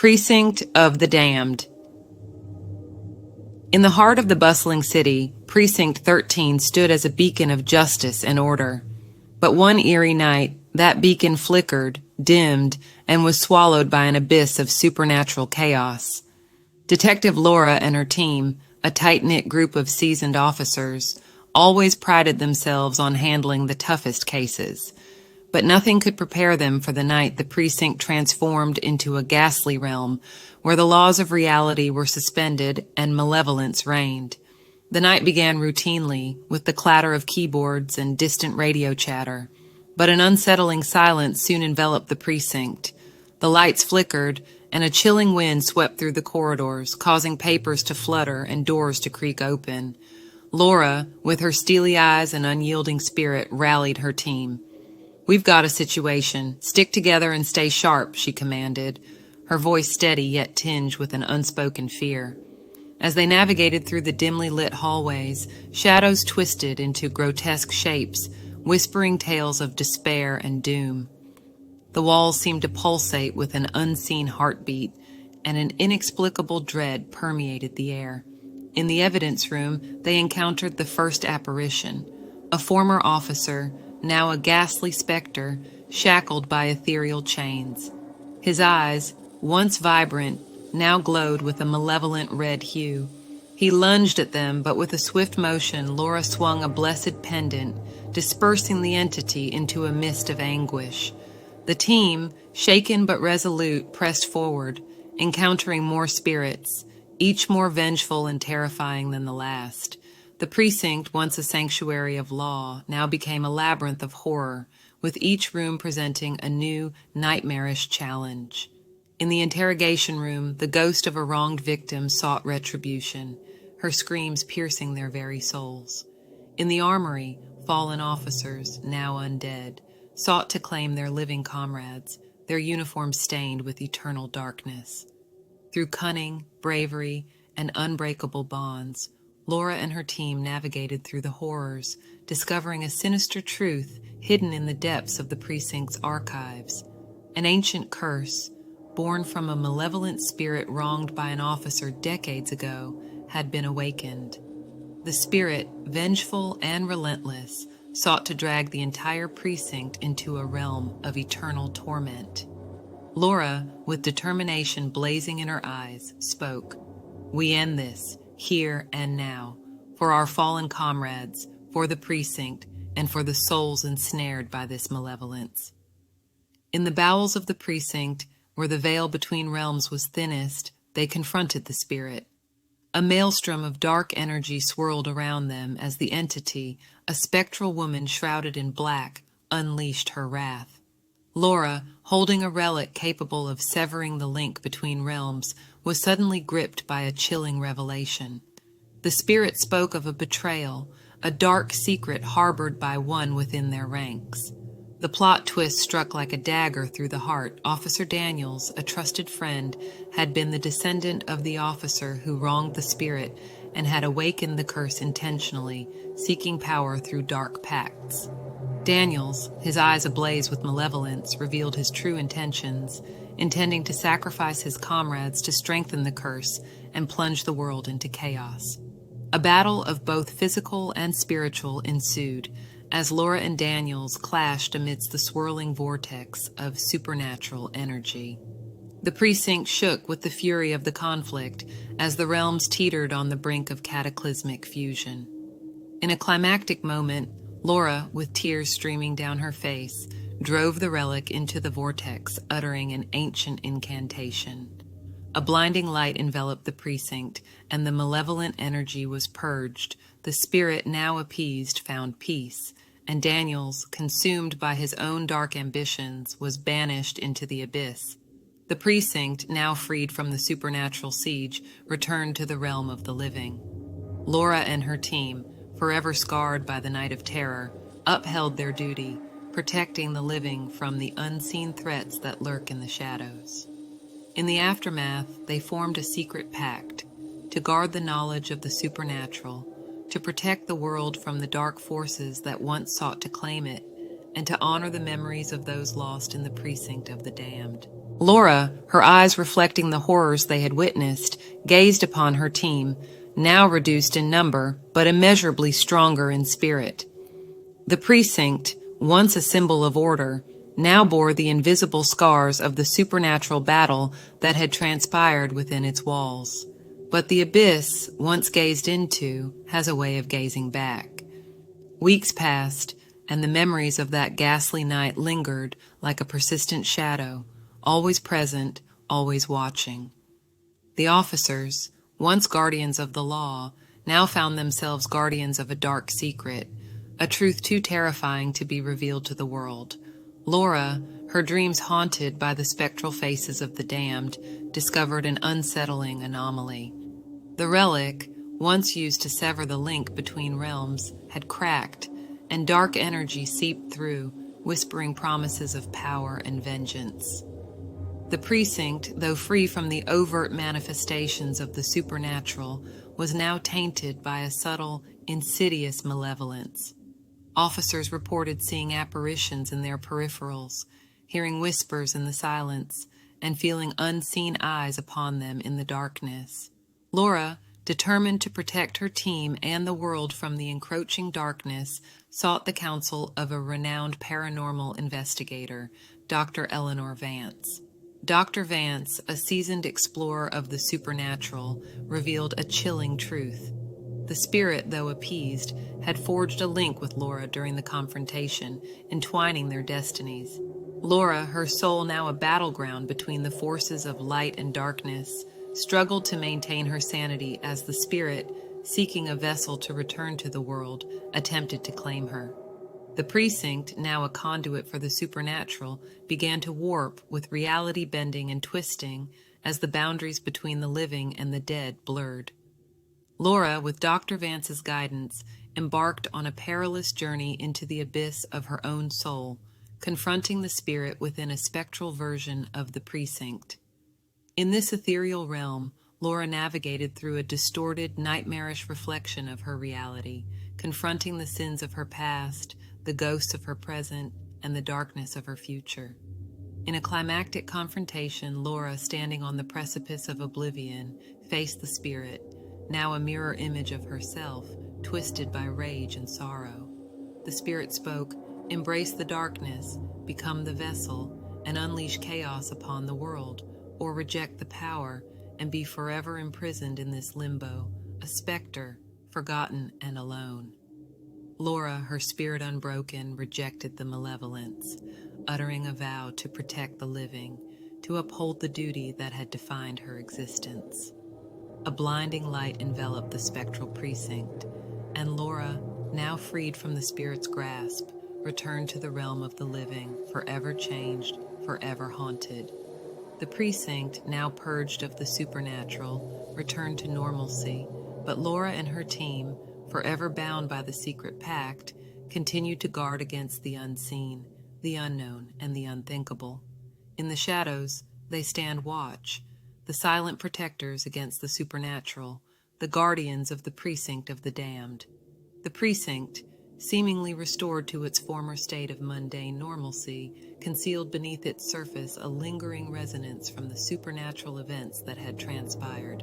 Precinct of the Damned. In the heart of the bustling city, Precinct 13 stood as a beacon of justice and order. But one eerie night, that beacon flickered, dimmed, and was swallowed by an abyss of supernatural chaos. Detective Laura and her team, a tight-knit group of seasoned officers, always prided themselves on handling the toughest cases. But nothing could prepare them for the night the precinct transformed into a ghastly realm where the laws of reality were suspended and malevolence reigned. The night began routinely with the clatter of keyboards and distant radio chatter, but an unsettling silence soon enveloped the precinct. The lights flickered, and a chilling wind swept through the corridors, causing papers to flutter and doors to creak open. Laura, with her steely eyes and unyielding spirit, rallied her team. "We've got a situation. Stick together and stay sharp," she commanded, her voice steady yet tinged with an unspoken fear. As they navigated through the dimly lit hallways, shadows twisted into grotesque shapes, whispering tales of despair and doom. The walls seemed to pulsate with an unseen heartbeat, and an inexplicable dread permeated the air. In the evidence room, they encountered the first apparition, a former officer, now a ghastly specter, shackled by ethereal chains. His eyes, once vibrant, now glowed with a malevolent red hue. He lunged at them, but with a swift motion, Laura swung a blessed pendant, dispersing the entity into a mist of anguish. The team, shaken but resolute, pressed forward, encountering more spirits, each more vengeful and terrifying than the last. The precinct, once a sanctuary of law, now became a labyrinth of horror, with each room presenting a new, nightmarish challenge. In the interrogation room, the ghost of a wronged victim sought retribution, her screams piercing their very souls. In the armory, fallen officers, now undead, sought to claim their living comrades, their uniforms stained with eternal darkness. Through cunning, bravery, and unbreakable bonds, Laura and her team navigated through the horrors, discovering a sinister truth hidden in the depths of the precinct's archives. An ancient curse, born from a malevolent spirit wronged by an officer decades ago, had been awakened. The spirit, vengeful and relentless, sought to drag the entire precinct into a realm of eternal torment. Laura, with determination blazing in her eyes, spoke. "We end this, here and now, for our fallen comrades, for the precinct, and for the souls ensnared by this malevolence." In the bowels of the precinct, where the veil between realms was thinnest, they confronted the spirit. A maelstrom of dark energy swirled around them as the entity, a spectral woman shrouded in black, unleashed her wrath. Laura, holding a relic capable of severing the link between realms, was suddenly gripped by a chilling revelation. The spirit spoke of a betrayal, a dark secret harbored by one within their ranks. The plot twist struck like a dagger through the heart. Officer Daniels, a trusted friend, had been the descendant of the officer who wronged the spirit and had awakened the curse intentionally, seeking power through dark pacts. Daniels, his eyes ablaze with malevolence, revealed his true intentions, intending to sacrifice his comrades to strengthen the curse and plunge the world into chaos. A battle of both physical and spiritual ensued, as Laura and Daniels clashed amidst the swirling vortex of supernatural energy. The precinct shook with the fury of the conflict as the realms teetered on the brink of cataclysmic fusion. In a climactic moment, Laura, with tears streaming down her face, drove the relic into the vortex, uttering an ancient incantation. A blinding light enveloped the precinct, and the malevolent energy was purged. The spirit, now appeased, found peace, and Daniels, consumed by his own dark ambitions, was banished into the abyss. The precinct, now freed from the supernatural siege, returned to the realm of the living. Laura and her team, forever scarred by the night of terror, upheld their duty, protecting the living from the unseen threats that lurk in the shadows. In the aftermath, they formed a secret pact to guard the knowledge of the supernatural, to protect the world from the dark forces that once sought to claim it, and to honor the memories of those lost in the precinct of the damned. Laura, her eyes reflecting the horrors they had witnessed, gazed upon her team, now reduced in number, but immeasurably stronger in spirit. The precinct, once a symbol of order, now bore the invisible scars of the supernatural battle that had transpired within its walls. But the abyss, once gazed into, has a way of gazing back. Weeks passed, and the memories of that ghastly night lingered like a persistent shadow, always present, always watching. The officers, once guardians of the law, now found themselves guardians of a dark secret, a truth too terrifying to be revealed to the world. Laura, her dreams haunted by the spectral faces of the damned, discovered an unsettling anomaly. The relic, once used to sever the link between realms, had cracked, and dark energy seeped through, whispering promises of power and vengeance. The precinct, though free from the overt manifestations of the supernatural, was now tainted by a subtle, insidious malevolence. Officers reported seeing apparitions in their peripherals, hearing whispers in the silence, and feeling unseen eyes upon them in the darkness. Laura, determined to protect her team and the world from the encroaching darkness, sought the counsel of a renowned paranormal investigator, Dr. Eleanor Vance. Dr. Vance, a seasoned explorer of the supernatural, revealed a chilling truth. The spirit, though appeased, had forged a link with Laura during the confrontation, entwining their destinies. Laura, her soul now a battleground between the forces of light and darkness, struggled to maintain her sanity as the spirit, seeking a vessel to return to the world, attempted to claim her. The precinct, now a conduit for the supernatural, began to warp, with reality bending and twisting as the boundaries between the living and the dead blurred. Laura, with Dr. Vance's guidance, embarked on a perilous journey into the abyss of her own soul, confronting the spirit within a spectral version of the precinct. In this ethereal realm, Laura navigated through a distorted, nightmarish reflection of her reality, confronting the sins of her past, the ghosts of her present, and the darkness of her future. In a climactic confrontation, Laura, standing on the precipice of oblivion, faced the spirit, now a mirror image of herself, twisted by rage and sorrow. The spirit spoke, "Embrace the darkness, become the vessel, and unleash chaos upon the world, or reject the power and be forever imprisoned in this limbo, a specter, forgotten and alone." Laura, her spirit unbroken, rejected the malevolence, uttering a vow to protect the living, to uphold the duty that had defined her existence. A blinding light enveloped the spectral precinct, and Laura, now freed from the spirit's grasp, returned to the realm of the living, forever changed, forever haunted. The precinct, now purged of the supernatural, returned to normalcy, but Laura and her team, forever bound by the secret pact, continued to guard against the unseen, the unknown, and the unthinkable. In the shadows, they stand watch, the silent protectors against the supernatural, the guardians of the precinct of the damned. The precinct, seemingly restored to its former state of mundane normalcy, concealed beneath its surface a lingering resonance from the supernatural events that had transpired.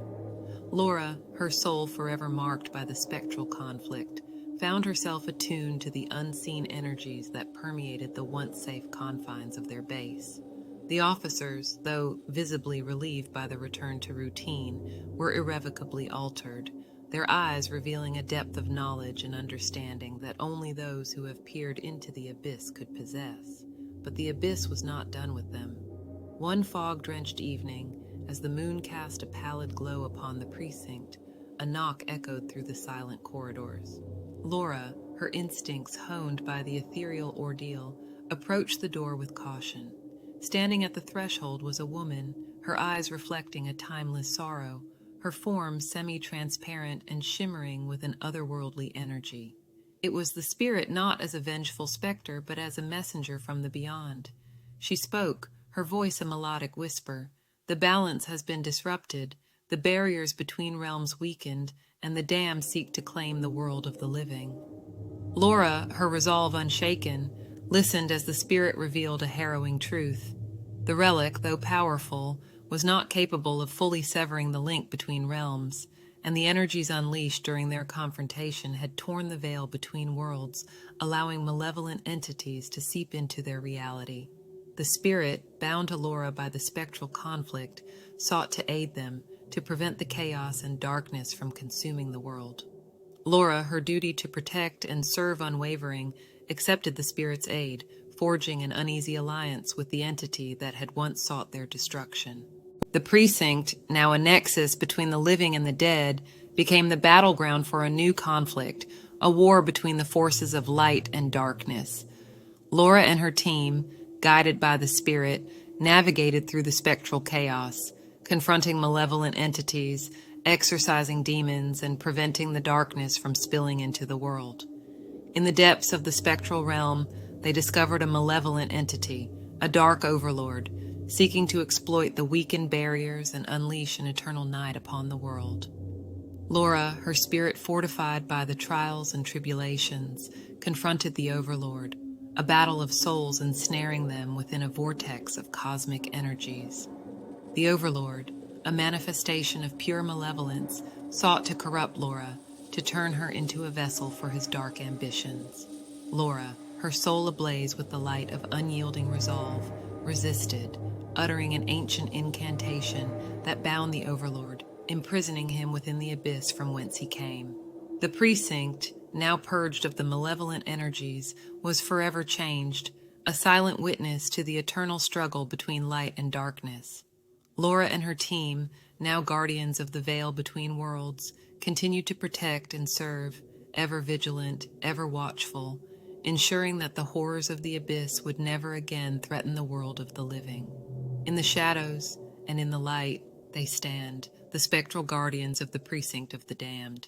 Laura, her soul forever marked by the spectral conflict, found herself attuned to the unseen energies that permeated the once safe confines of their base. The officers, though visibly relieved by the return to routine, were irrevocably altered, their eyes revealing a depth of knowledge and understanding that only those who have peered into the abyss could possess. But the abyss was not done with them. One fog-drenched evening, as the moon cast a pallid glow upon the precinct, a knock echoed through the silent corridors. Laura, her instincts honed by the ethereal ordeal, approached the door with caution. Standing at the threshold was a woman, her eyes reflecting a timeless sorrow, her form semi-transparent and shimmering with an otherworldly energy. It was the spirit not as a vengeful specter, but as a messenger from the beyond. She spoke, her voice a melodic whisper. "The balance has been disrupted, the barriers between realms weakened, and the damned seek to claim the world of the living." Laura, her resolve unshaken, listened as the spirit revealed a harrowing truth. The relic, though powerful, was not capable of fully severing the link between realms, and the energies unleashed during their confrontation had torn the veil between worlds, allowing malevolent entities to seep into their reality. The spirit, bound to Laura by the spectral conflict, sought to aid them, to prevent the chaos and darkness from consuming the world. Laura, her duty to protect and serve unwavering, accepted the spirit's aid, forging an uneasy alliance with the entity that had once sought their destruction. The Precinct, now a nexus between the living and the dead, became the battleground for a new conflict, a war between the forces of light and darkness. Laura and her team, guided by the spirit, navigated through the spectral chaos, confronting malevolent entities, exorcising demons, and preventing the darkness from spilling into the world. In the depths of the spectral realm, they discovered a malevolent entity, a dark overlord, seeking to exploit the weakened barriers and unleash an eternal night upon the world. Laura, her spirit fortified by the trials and tribulations, confronted the overlord, a battle of souls ensnaring them within a vortex of cosmic energies. The overlord, a manifestation of pure malevolence, sought to corrupt Laura, to turn her into a vessel for his dark ambitions. Laura, her soul ablaze with the light of unyielding resolve, resisted, uttering an ancient incantation that bound the overlord, imprisoning him within the abyss from whence he came. The Precinct, now purged of the malevolent energies, was forever changed, a silent witness to the eternal struggle between light and darkness. Laura and her team, now guardians of the veil between worlds, continued to protect and serve, ever vigilant, ever watchful, ensuring that the horrors of the abyss would never again threaten the world of the living. In the shadows and in the light, they stand, the spectral guardians of the Precinct of the damned.